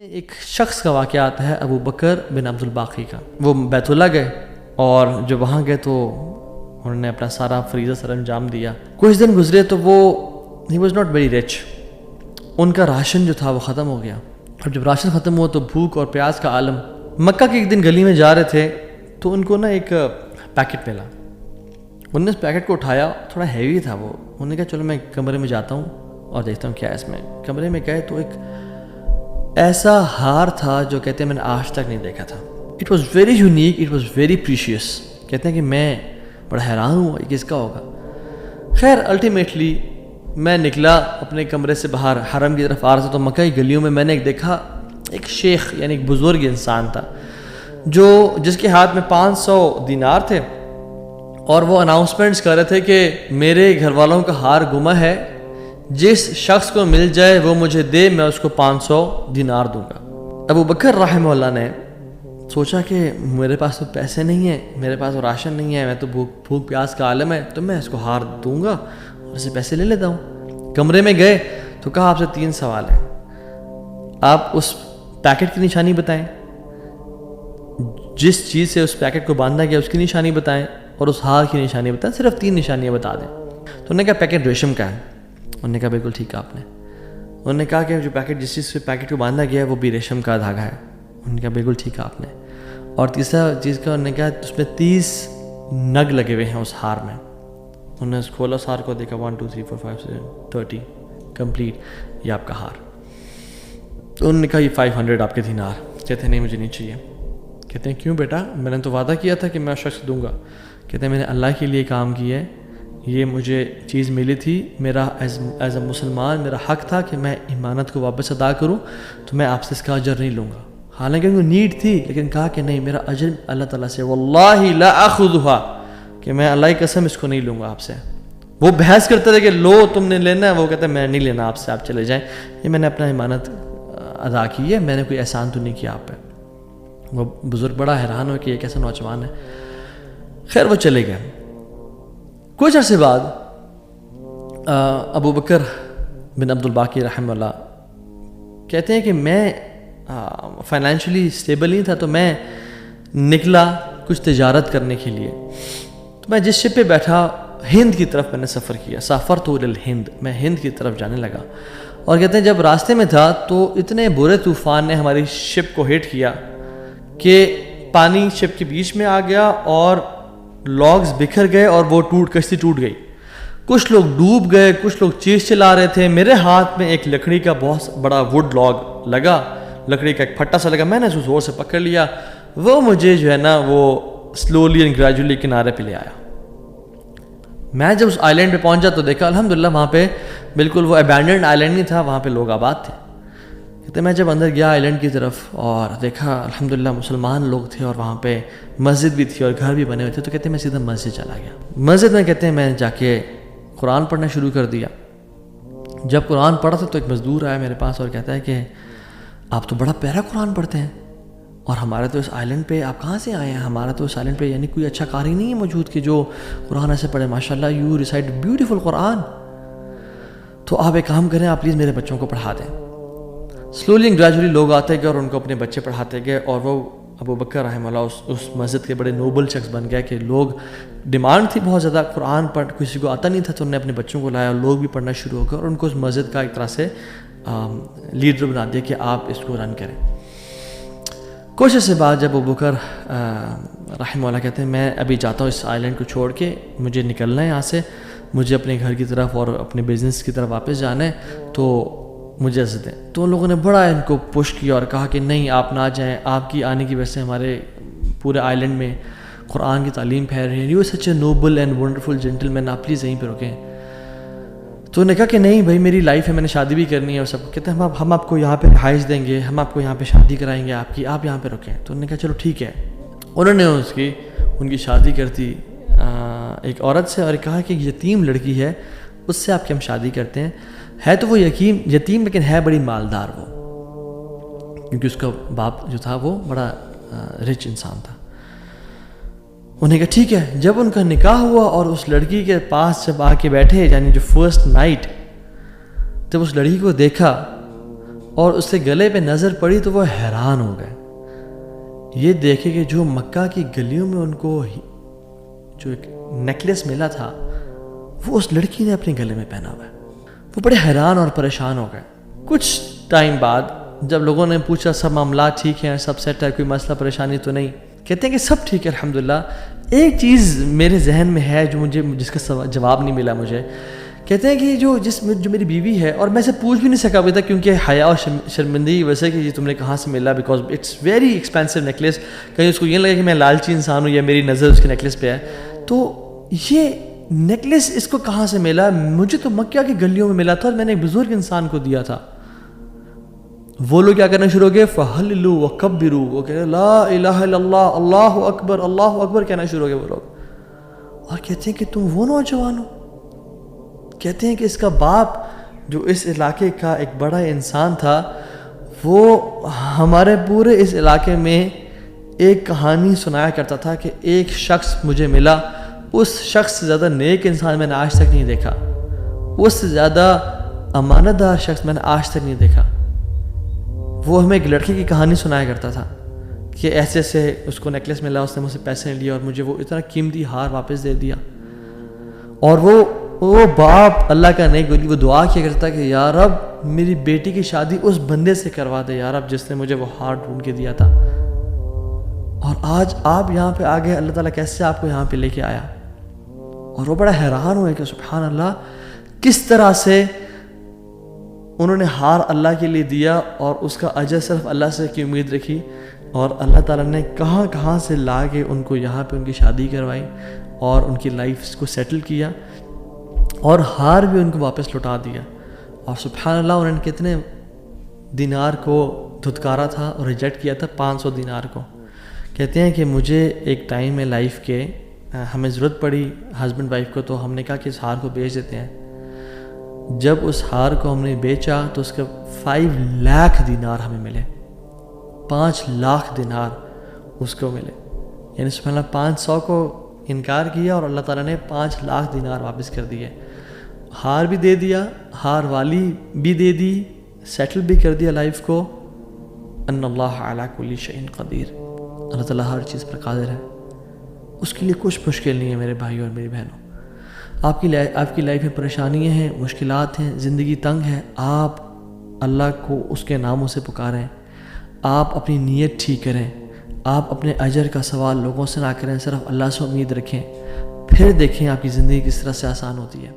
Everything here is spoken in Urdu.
ایک شخص کا واقعہ آتا ہے ابو بکر بن عبد الباقی کا. وہ بیت اللہ گئے اور جب وہاں گئے تو انہوں نے اپنا سارا فریضہ سر انجام دیا. کچھ دن گزرے تو وہ ہی واز ناٹ ویری رچ. ان کا راشن جو تھا وہ ختم ہو گیا. اور جب راشن ختم ہوا تو بھوک اور پیاس کا عالم. مکہ کے ایک دن گلی میں جا رہے تھے تو ان کو نا ایک پیکٹ ملا. انہوں نے اس پیکٹ کو اٹھایا, تھوڑا ہیوی تھا وہ. انہوں نے کہا چلو میں کمرے میں جاتا ہوں اور دیکھتا ہوں کیا ہے اس میں. کمرے میں گئے تو ایک ایسا ہار تھا جو کہتے ہیں میں نے آج تک نہیں دیکھا تھا. It was very unique, it was very precious. کہتے ہیں کہ میں بڑا حیران ہوں یہ کس کا ہوگا. خیر الٹیمیٹلی میں نکلا اپنے کمرے سے باہر حرم کی طرف آ رہا تھا تو مکہ کی گلیوں میں نے ایک دیکھا ایک شیخ یعنی ایک بزرگ انسان تھا جس کے ہاتھ میں 500 دینار تھے اور وہ اناؤنسمنٹس کر رہے تھے کہ میرے گھر والوں کا ہار گما ہے, جس شخص کو مل جائے وہ مجھے دے, میں اس کو 500 دینار دوں گا. ابو بکر رحمہ اللہ نے سوچا کہ میرے پاس تو پیسے نہیں ہیں, میرے پاس تو راشن نہیں ہے, میں تو بھوک پیاس کا عالم ہے, تو میں اس کو ہار دوں گا اور اسے پیسے لے لیتا ہوں. کمرے میں گئے تو کہا آپ سے 3 سوال ہیں, آپ اس پیکٹ کی نشانی بتائیں, جس چیز سے اس پیکٹ کو باندھا گیا اس کی نشانی بتائیں, اور اس ہار کی نشانی بتائیں. صرف 3 نشانیاں بتا دیں. تو انہوں نے کہا پیکٹ ریشم کا ہے. انہوں نے کہا بالکل ٹھیک ہے آپ نے. انہوں نے کہا کہ جو پیکٹ جس چیز سے پیکٹ کو باندھا گیا ہے وہ بھی ریشم کا دھاگا ہے. انہوں نے کہا بالکل ٹھیک ہے آپ نے. اور تیسرا چیز کا انہوں نے کہا اس میں 30 نگ لگے ہوئے ہیں اس ہار میں. انہوں نے کھولا اس ہار کو, دیکھا 1 2 3 4 5 6 30 کمپلیٹ, یہ آپ کا ہار. تو انہوں نے کہا یہ 500 آپ کے دینار. کہتے ہیں نہیں مجھے نہیں چاہیے. کہتے ہیں کیوں بیٹا, میں نے تو وعدہ کیا تھا کہ میں شخص دوں گا. کہتے ہیں میں نے اللہ کے لیے کام کیا ہے, یہ مجھے چیز ملی تھی, میرا ایز اے مسلمان میرا حق تھا کہ میں امانت کو واپس ادا کروں, تو میں آپ سے اس کا اجر نہیں لوں گا. حالانکہ ان کو نیڈ تھی لیکن کہا کہ نہیں میرا اجر اللہ تعالیٰ سے, واللہ لا اخذها, کہ میں اللہ کی قسم اس کو نہیں لوں گا آپ سے. وہ بحث کرتے تھے کہ لو تم نے لینا ہے, وہ کہتے ہیں میں نہیں لینا آپ سے, آپ چلے جائیں, یہ میں نے اپنا امانت ادا کی ہے, میں نے کوئی احسان تو نہیں کیا آپ پہ. وہ بزرگ بڑا حیران ہو کہ یہ کیسا نوجوان ہے. خیر وہ چلے گئے. کچھ عرصے بعد ابو بکر بن عبد الباقی رحمہ اللہ کہتے ہیں کہ میں فائنینشلی اسٹیبل نہیں تھا, تو میں نکلا کچھ تجارت کرنے کے لیے. تو میں جس شپ پہ بیٹھا ہند کی طرف میں نے سفر کیا. سافرت الی الہند, میں ہند کی طرف جانے لگا. اور کہتے ہیں جب راستے میں تھا تو اتنے برے طوفان نے ہماری شپ کو ہٹ کیا کہ پانی شپ کے بیچ میں آ گیا اور لاگز بکھر گئے اور وہ کشتی ٹوٹ گئی. کچھ لوگ ڈوب گئے, کچھ لوگ چیز چلا رہے تھے. میرے ہاتھ میں ایک لکڑی کا بہت بڑا ووڈ لاگ لگا, لکڑی کا ایک پھٹا سا لگا. میں نے اس کو زور سے پکڑ لیا. وہ مجھے جو ہے نا وہ سلولی اینڈ گریجولی کنارے پہ لے آیا. میں جب اس آئی لینڈ پہ پہنچا تو دیکھا الحمدللہ وہاں پہ بالکل وہ ابینڈنڈ آئی لینڈ نہیں تھا, وہاں پہ لوگ آباد تھے. کہتے میں جب اندر گیا آئی لینڈ کی طرف اور دیکھا الحمدللہ مسلمان لوگ تھے اور وہاں پہ مسجد بھی تھی اور گھر بھی بنے ہوئے تھے. تو کہتے ہیں میں سیدھا مسجد چلا گیا. مسجد میں کہتے ہیں میں جا کے قرآن پڑھنا شروع کر دیا. جب قرآن پڑھا تھا تو ایک مزدور آیا میرے پاس اور کہتا ہے کہ آپ تو بڑا پیارا قرآن پڑھتے ہیں, اور ہمارے تو اس آئی لینڈ پہ آپ کہاں سے آئے ہیں؟ ہمارا تو اس آئی لینڈ پہ یعنی کوئی اچھا قاری نہیں ہے موجود کہ جو قرآن ایسے پڑھے. ماشاء اللہ یو ریسائٹ بیوٹیفل قرآن. تو آپ ایک کام کریں, آپ پلیز میرے بچوں کو پڑھا دیں. سلولی اینڈ گریجولی لوگ آتے گئے اور ان کو اپنے بچے پڑھاتے گئے, اور وہ ابو بکر رحمہ اللہ اس مسجد کے بڑے نوبل شخص بن گئے کہ لوگ ڈیمانڈ تھی بہت زیادہ, قرآن پڑھ کسی کو آتا نہیں تھا, تو انہوں نے اپنے بچوں کو لایا اور لوگ بھی پڑھنا شروع ہو گئے, اور ان کو اس مسجد کا ایک طرح سے لیڈر بنا دیا کہ آپ اس کو رن کریں. کچھ عرصے بعد جب ابو بکر رحمہ اللہ کہتے ہیں میں ابھی جاتا ہوں اس آئی لینڈ کو چھوڑ کے, مجھے نکلنا ہے یہاں سے, مجھے اپنے گھر کی طرف اور اپنے بزنس کی طرف واپس جانا ہے, تو مجھے اجازت دیں. تو ان لوگوں نے بڑا ان کو پش کیا اور کہا کہ نہیں آپ نہ جائیں, آپ کی آنے کی وجہ سے ہمارے پورے آئی لینڈ میں قرآن کی تعلیم پھیل رہی ہے, you such a noble and wonderful gentleman, آپ پلیز یہیں پہ رکیں. تو انہوں نے کہا کہ نہیں بھائی میری لائف ہے, میں نے شادی بھی کرنی ہے اور سب. کہتے ہیں ہم آپ کو یہاں پہ رہائش دیں گے, ہم آپ کو یہاں پہ شادی کرائیں گے آپ کی, آپ یہاں پہ رکیں. تو انہوں نے کہا چلو ٹھیک ہے. انہوں نے ان کی شادی کرتی ایک عورت سے, اور کہا کہ یتیم لڑکی ہے اس سے آپ کی ہم شادی کرتے ہیں. ہے تو وہ یتیم لیکن ہے بڑی مالدار وہ, کیونکہ اس کا باپ جو تھا وہ بڑا رچ انسان تھا. انہوں نے کہا ٹھیک ہے. جب ان کا نکاح ہوا اور اس لڑکی کے پاس جب آ کے بیٹھے, یعنی جو فرسٹ نائٹ, جب اس لڑکی کو دیکھا اور اس کے گلے پہ نظر پڑی تو وہ حیران ہو گئے، یہ دیکھے کہ جو مکہ کی گلیوں میں ان کو جو ایک نیکلیس ملا تھا وہ اس لڑکی نے اپنے گلے میں پہنا ہوا ہے۔ وہ بڑے حیران اور پریشان ہو گئے۔ کچھ ٹائم بعد جب لوگوں نے پوچھا سب معاملات ٹھیک ہیں، سب سیٹ ہے، کوئی مسئلہ پریشانی تو نہیں، کہتے ہیں کہ سب ٹھیک ہے الحمدللہ، ایک چیز میرے ذہن میں ہے جو جس کا جواب نہیں ملا مجھے۔ کہتے ہیں کہ جو میری بیوی ہے، اور میں سے پوچھ بھی نہیں سکا ابھی تک کیونکہ حیا اور شرمندگی ویسے کہ تم نے کہاں سے ملا، because it's very expensive necklace, کہیں اس کو یہ لگے کہ میں لالچی انسان ہوں یا میری نظر اس کے نیکلیس پہ ہے، تو یہ نیکلیس اس کو کہاں سے ملا؟ مجھے تو مکہ کی گلیوں میں ملا تھا اور میں نے ایک بزرگ انسان کو دیا تھا۔ وہ لوگ کیا کرنا شروع ہو گئے؟ فَحَلِّلُوا وَكَبِّرُوا، وہ کہتے ہیں لا الہ الا اللہ، اللہ اکبر کہنا شروع ہو گئے وہ لوگ، اور کہتے ہیں کہ تم وہ نوجوان ہو؟ کہتے ہیں کہ اس کا باپ جو اس علاقے کا ایک بڑا انسان تھا، وہ ہمارے پورے اس علاقے میں ایک کہانی سنایا کرتا تھا کہ ایک شخص مجھے ملا، اس شخص سے زیادہ نیک انسان میں نے آج تک نہیں دیکھا، اس سے زیادہ امانت دار شخص میں نے آج تک نہیں دیکھا۔ وہ ہمیں ایک لڑکی کی کہانی سنایا کرتا تھا کہ ایسے ایسے اس کو نیکلیس ملا، اس نے مجھ سے پیسے نہیں لیے اور مجھے وہ اتنا قیمتی ہار واپس دے دیا۔ اور وہ باپ اللہ کا نیک ولی، وہ دعا کیا کرتا کہ یا رب میری بیٹی کی شادی اس بندے سے کروا دے یا رب جس نے مجھے وہ ہار ڈھونڈ کے دیا تھا۔ اور آج آپ یہاں پہ آ گئے، اللہ تعالیٰ کیسے آپ کو یہاں پہ لے کے آیا؟ اور وہ بڑا حیران ہوئے کہ سبحان اللہ، کس طرح سے انہوں نے ہار اللہ کے لیے دیا اور اس کا اجر صرف اللہ سے کی امید رکھی، اور اللہ تعالیٰ نے کہاں کہاں سے لا کے ان کو یہاں پہ ان کی شادی کروائی اور ان کی لائف کو سیٹل کیا، اور ہار بھی ان کو واپس لوٹا دیا۔ اور سبحان اللہ، انہوں نے کتنے دینار کو دھتکارا تھا اور ریجیکٹ کیا تھا؟ 500 دینار کو۔ کہتے ہیں کہ مجھے ایک ٹائم میں لائف کے ہمیں ضرورت پڑی ہسبینڈ وائف کو، تو ہم نے کہا کہ اس ہار کو بیچ دیتے ہیں۔ جب اس ہار کو ہم نے بیچا تو اس کے 5 لاکھ دینار ہمیں ملے، 5 لاکھ دینار اس کو ملے، یعنی سبحان اللہ 500 کو انکار کیا اور اللہ تعالیٰ نے 5 لاکھ دینار واپس کر دیے۔ ہار بھی دے دیا، ہار والی بھی دے دی، سیٹل بھی کر دیا لائف کو۔ ان اللہ علی کل شیء قدیر، اللہ تعالیٰ ہر چیز پر قادر ہے، اس کے لیے کچھ مشکل نہیں ہے میرے بھائیوں اور میری بہنوں۔ آپ کی لائف میں پریشانیاں ہیں، مشکلات ہیں، زندگی تنگ ہے، آپ اللہ کو اس کے ناموں سے پکاریں، آپ اپنی نیت ٹھیک کریں، آپ اپنے اجر کا سوال لوگوں سے نہ کریں، صرف اللہ سے امید رکھیں، پھر دیکھیں آپ کی زندگی کس طرح سے آسان ہوتی ہے۔